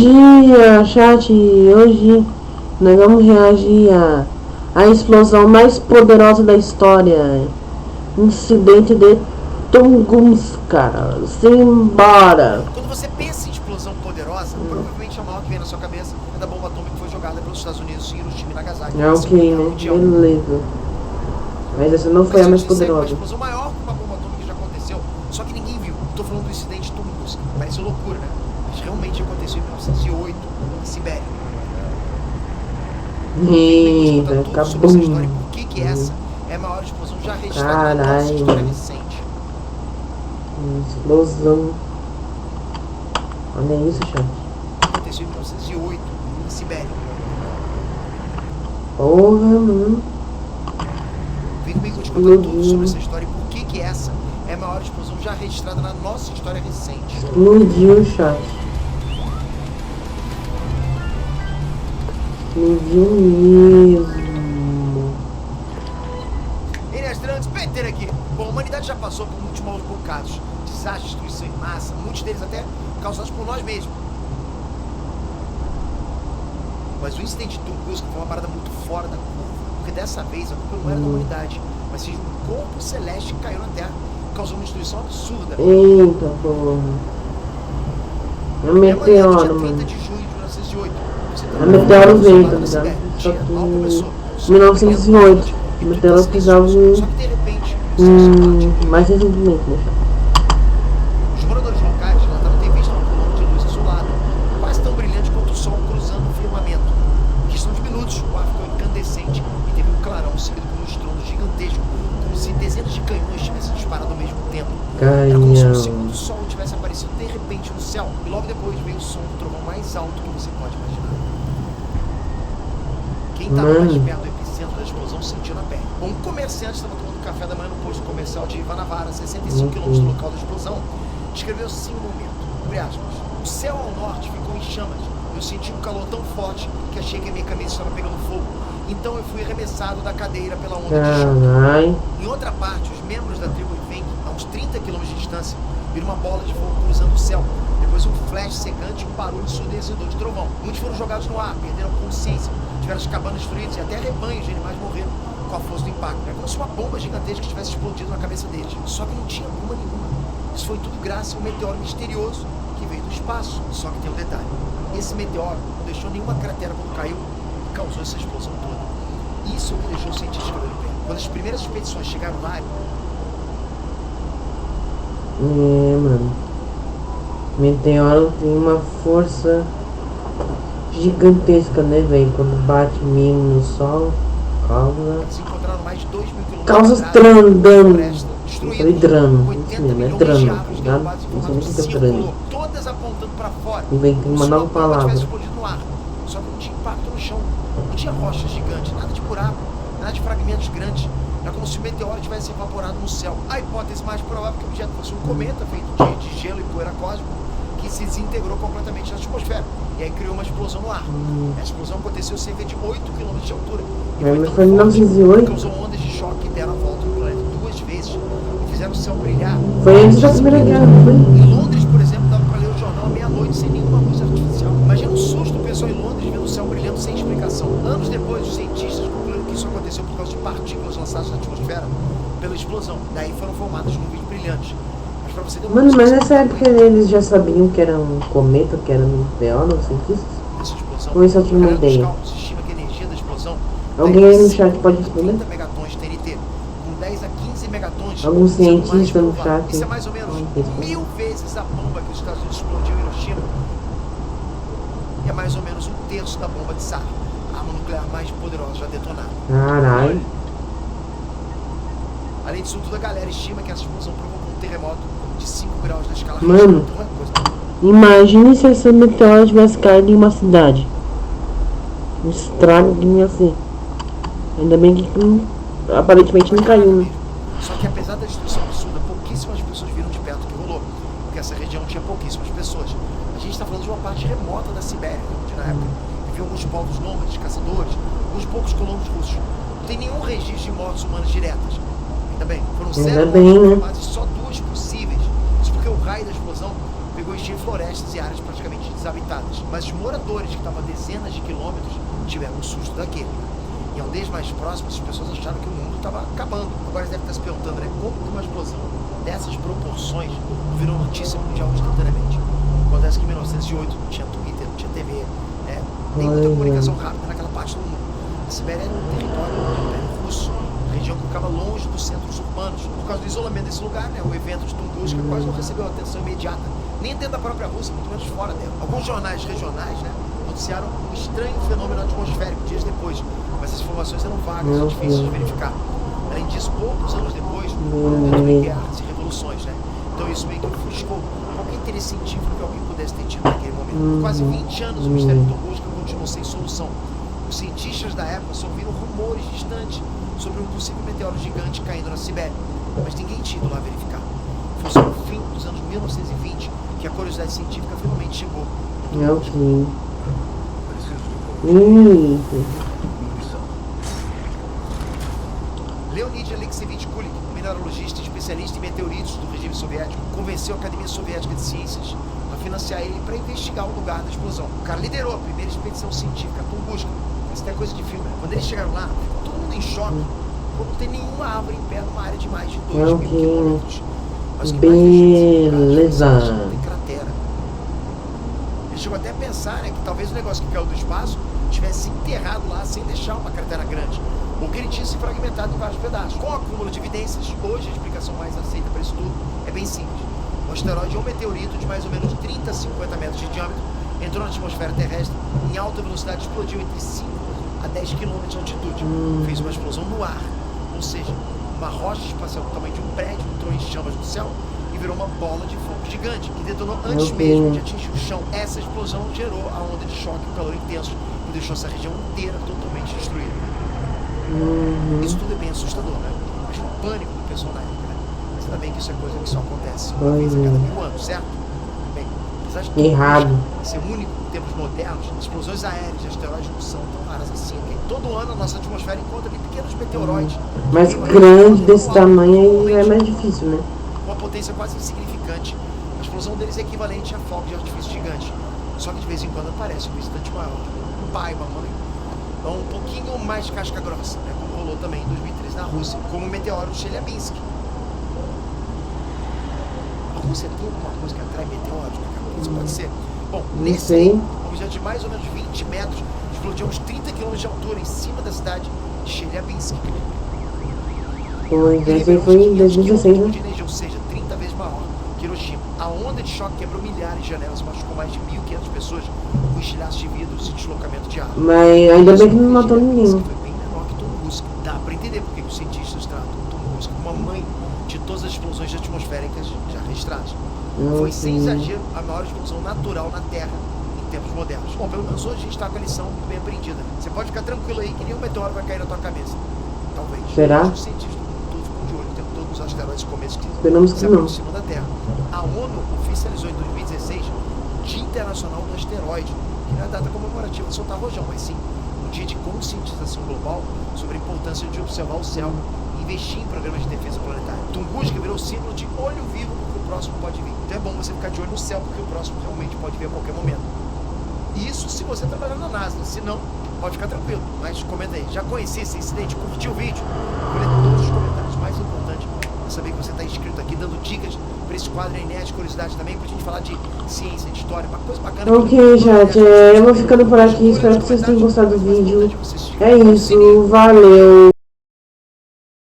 dia, chat! Hoje nós vamos reagir à explosão mais poderosa da história. Incidente de Tunguska. Simbora! Quando você pensa em explosão poderosa, provavelmente a maior que vem na sua cabeça é da bomba atômica que foi jogada pelos Estados Unidos em Hiroshima e Nagasaki. Ok, né? Beleza. Mas essa não foi a mais poderosa. Uma explosão maior que uma bomba atômica que já aconteceu, só que ninguém viu. Estou falando do incidente de Tunguska. Parece loucura, né? Mas realmente aconteceu em 1908, na Sibéria. Eita, acabou. Por que essa é a maior explosão já registrada na nossa história recente? Explosão. Olha isso, chat. Aconteceu em 1908, na Sibéria. Porra, mano. Vem comigo, eu te contar tudo sobre essa história e por que essa é a maior explosão já registrada na nossa história recente. Explodiu, chat. Explodiu mesmo. Ei, Nestrantes, Peter aqui. Bom, a humanidade já passou por muitos maus bocados. Desastres, destruição em massa, muitos deles até causados por nós mesmos. Mas o incidente de Tunguska foi uma parada muito fora da curva. Porque dessa vez a culpa não era da humanidade, mas sim um corpo celeste que caiu na Terra, causou uma destruição absurda. Eita, porra. É um meteoro, mano. 30 de junho de 1908. É meteoro veio, tá ligado? Só que em 1908. O meteoro pisava mais recentemente, né? Os moradores locais relataram ter visto uma coluna de luz azulada, quase tão brilhante quanto o sol cruzando o firmamento. Em questão de minutos, o ar ficou incandescente e teve um clarão seguido por um estrondo gigantesco, como se dezenas de canhões tivessem disparado ao mesmo tempo. Era como se um segundo sol tivesse aparecido de repente no céu, e logo depois veio o som do trovão mais alto que você pode imaginar. Quem estava mais perto do epicentro da explosão sentiu na pele. Um comerciante estava tomando café da manhã no posto comercial de Ivanavara, 65 km do local da explosão, descreveu assim o momento, abre aspas. O céu ao norte ficou em chamas. Eu senti um calor tão forte que achei que a minha cabeça estava pegando fogo. Então eu fui arremessado da cadeira pela onda de choque. Em outra parte, os membros da tribo Veng, a uns 30 km de distância, viram uma bola de fogo cruzando o céu. Depois um flash secante e um barulho ensurdecedor de trovão. Muitos foram jogados no ar, perderam consciência, tiveram as cabanas destruídas e até rebanhos de animais morreram com a força do impacto. É como se uma bomba gigantesca tivesse explodido na cabeça deles. Só que não tinha bomba nenhuma. Isso foi tudo graças a um meteoro misterioso que veio do espaço. Só que tem um detalhe. Esse meteoro não deixou nenhuma cratera quando caiu e causou essa explosão toda. Isso é o que deixou os cientistas de olho em pé. Quando as primeiras expedições chegaram lá... mano. Meteoro tem uma força gigantesca, né, velho? Quando bate mesmo no sol, Eles encontraram mais de 2 mil quilômetros causa drano. Eu falei drano, isso mesmo, é drano, tá ligado? Isso é muito drano. Todas apontando para fora. E vem com uma nova palavra. No ar. Só que não tinha impacto no chão. Não tinha rochas gigantes, nada de buraco, nada de fragmentos grandes. Era como se o meteoro tivesse evaporado no céu. A hipótese mais provável é que o objeto fosse um cometa feito de gelo e poeira cósmica que se desintegrou completamente na atmosfera. E aí criou uma explosão no ar. A explosão aconteceu a cerca de 8 km de altura. E foi em 1908. Causou ondas de choque que deram a volta no planeta 2 vezes e fizeram o céu brilhar. Foi antes da Primeira Guerra, não foi? Em Londres, por exemplo, dava para ler o jornal à meia-noite sem nenhuma luz artificial. Imagina o susto, o pessoal em Londres vendo o céu brilhando sem explicação. Anos depois, os cientistas concluíram que isso aconteceu por causa de partículas lançadas na atmosfera pela explosão. Daí foram formadas nuvens brilhantes. Mas para você ter uma Mano, mas nessa época eles já sabiam que era um cometa, que era um meteoro, os cientistas? Essa explosão, ou isso eu tinha uma ideia? Se estima que a energia da explosão Alguém aí no chat pode responder? 30 megatons TNT, com 10 a 15 megatons. Algum cientista no chat? Isso é mais ou menos 1000 vezes a bomba que os Estados Unidos explodiu em Hiroshima. E é mais ou menos 1/3 da bomba de Tsar, a arma nuclear mais poderosa já detonada. Caralho. Além disso tudo, a galera estima que essa explosão provocou um terremoto de 5 graus na escala Mano, Richter. imagine se esse meteoro tivesse caído em uma cidade. O estrago que ia ser. Ainda bem que aparentemente não caiu, né? Só que apesar da destruição absurda, pouquíssimas pessoas viram de perto o que rolou, porque essa região tinha pouquíssimas pessoas. A gente está falando de uma parte remota da Sibéria, onde na época viviam alguns povos nômades, caçadores, alguns poucos colonos russos. Não tem nenhum registro de mortes humanas diretas. Ainda bem, foram 0 mortes confirmadas e só 2 possíveis. Isso porque o raio da explosão pegou depois tinha florestas e áreas praticamente desabitadas. Mas os moradores que estavam a dezenas de quilômetros tiveram um susto daquele. Em aldeias mais próximas, as pessoas acharam que o mundo estava acabando. Agora você deve estar se perguntando, né? Como que uma explosão dessas proporções virou notícia mundial instantaneamente? Acontece que em 1908 não tinha Twitter, não tinha TV, nem muita comunicação rápida naquela parte do mundo. A Sibéria era um território do Império Russo, região que ficava longe dos centros urbanos. Por causa do isolamento desse lugar, o evento de Tunguska quase não recebeu atenção imediata, nem dentro da própria Rússia, muito menos fora dela. Alguns jornais regionais noticiaram um estranho fenômeno atmosférico dias depois, mas as informações eram vagas e difíceis de verificar. Além disso, poucos anos depois, houve guerras e revoluções, Então isso meio que ofuscou qualquer interesse científico que alguém pudesse ter tido naquele momento. Por quase 20 anos, o mistério de Tunguska continuou sem solução. Os cientistas da época só ouviram rumores distantes sobre um possível meteoro gigante caindo na Sibéria, mas ninguém tinha ido lá verificar. Foi só no fim dos anos 1920 que a curiosidade científica finalmente chegou. Leonid Alexeyevich Kulik, mineralogista e especialista em meteoritos do regime soviético, convenceu a Academia Soviética de Ciências a financiar ele para investigar o lugar da explosão. O cara liderou a primeira expedição científica a Tunguska. Isso até é coisa de filme. Quando eles chegaram lá, ficou todo mundo em choque, porque não tem nenhuma árvore em pé numa área de mais de 2.000 quilômetros. Mas o que mais beleza. não tem cratera. Ele chegou até a pensar que talvez o negócio que caiu do espaço tivesse enterrado lá sem deixar uma cratera grande, ou que ele tinha se fragmentado em vários pedaços. Com o acúmulo de evidências, hoje a explicação mais aceita para isso tudo é bem simples. O asteroide é um meteorito de mais ou menos 30 a 50 metros de diâmetro, entrou na atmosfera terrestre em alta velocidade e explodiu entre 5 a 10 km de altitude. Fez uma explosão no ar, ou seja, uma rocha espacial do tamanho de um prédio entrou em chamas no céu e virou uma bola de fogo gigante, que detonou antes mesmo de atingir o chão. Essa explosão gerou a onda de choque e o calor intenso, que deixou essa região inteira totalmente destruída. Isso tudo é bem assustador, Imagina o pânico do pessoal na época, Mas ainda bem que isso é coisa que só acontece uma vez a cada 1000 anos, certo? Bem, apesar de tudo ser único em tempos modernos, explosões aéreas de asteroides não são tão raras assim, Todo ano a nossa atmosfera encontra ali pequenos meteoroides. Mas grande desse tamanho aí é mais difícil, Uma potência quase insignificante. A explosão deles é equivalente a fogos de artifício gigantes. Só que de vez em quando aparece um visitante maior, um pai, uma mãe, um pouquinho mais casca grossa, como rolou também em 2013 na Rússia, como o meteoro Chelyabinsk. A Rússia tem alguma coisa que atrai meteoros, Isso pode ser. Bom, nesse aí, um objeto de mais ou menos 20 metros explodiu a uns 30 km de altura em cima da cidade de Chelyabinsk. Esse foi em 2016, de energia, ou seja, 30 vezes maior que Hiroshima. A onda de choque quebrou milhares de janelas e machucou mais de 1.500 pessoas com estilhaços de vidros e deslocamento de ar. Mas ainda bem que não matou ninguém. Foi bem menor que Tunguska. Dá para entender porque os cientistas tratam Tunguska como a mãe de todas as explosões atmosféricas já registradas. Foi, sem exagero, a maior explosão natural na Terra em tempos modernos. Bom, pelo menos hoje a gente está com a lição muito bem aprendida. Você pode ficar tranquilo aí que nenhum meteoro vai cair na tua cabeça. Talvez. Será? Os cientistas do mundo todo ficam de olho o tempo todo nos asteroides começos que se não. aproximam da Terra. A ONU oficializou em 2016 o Dia Internacional do Asteroide, que não é a data comemorativa de soltar rojão, mas sim um dia de conscientização global sobre a importância de observar o céu e investir em programas de defesa planetária. Tunguska virou símbolo de olho vivo porque o próximo pode vir. Então é bom você ficar de olho no céu porque o próximo realmente pode vir a qualquer momento. Isso se você trabalhar na NASA, se não, pode ficar tranquilo. Mas comenta aí, já conheci esse incidente? Curtiu o vídeo? Olha todos os comentários. Mais importante é saber que você está inscrito aqui, dando dicas para esse quadro Nerd Curiosidade também, pra gente falar de ciência, de história, uma coisa bacana. Ok, gente, eu vou ficando por aqui, espero que vocês tenham gostado do vídeo. É isso, valeu!